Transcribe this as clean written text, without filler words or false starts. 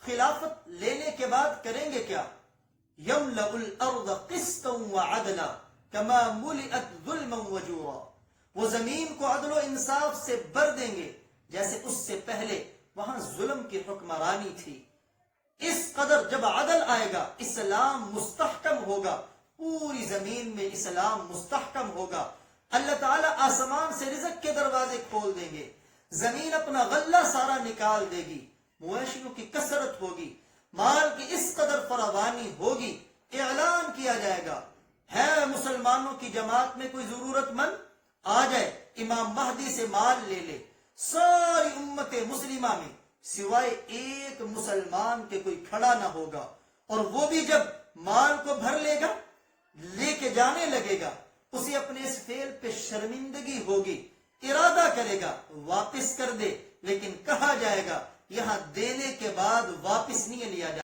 خلافت لینے کے بعد کریں گے کیا؟ یملأ الارض قسطا وعدلا کما ملئت ظلما وجورا، وہ زمین کو عدل و انصاف سے بھر دیں گے جیسے اس سے پہلے وہاں ظلم کی حکمرانی تھی۔ اس قدر جب عدل آئے گا، اسلام مستحکم ہوگا، پوری زمین میں اسلام مستحکم ہوگا، اللہ تعالیٰ آسمان سے رزق کے دروازے کھول دیں گے، زمین اپنا غلہ سارا نکال دے گی، مویشیوں کی کثرت ہوگی، مال کی اس قدر فراوانی ہوگی، اعلان کیا جائے گا ہے مسلمانوں کی جماعت میں کوئی ضرورت مند آ جائے، امام مہدی سے مال لے لے۔ ساری امت مسلمہ میں سوائے ایک مسلمان کے کوئی کھڑا نہ ہوگا، اور وہ بھی جب مال کو بھر لے گا، لے کے جانے لگے گا، اسے اپنے اس فعل پہ شرمندگی ہوگی، ارادہ کرے گا واپس کر دے، لیکن کہا جائے گا یہاں دینے کے بعد واپس نہیں لیا جائے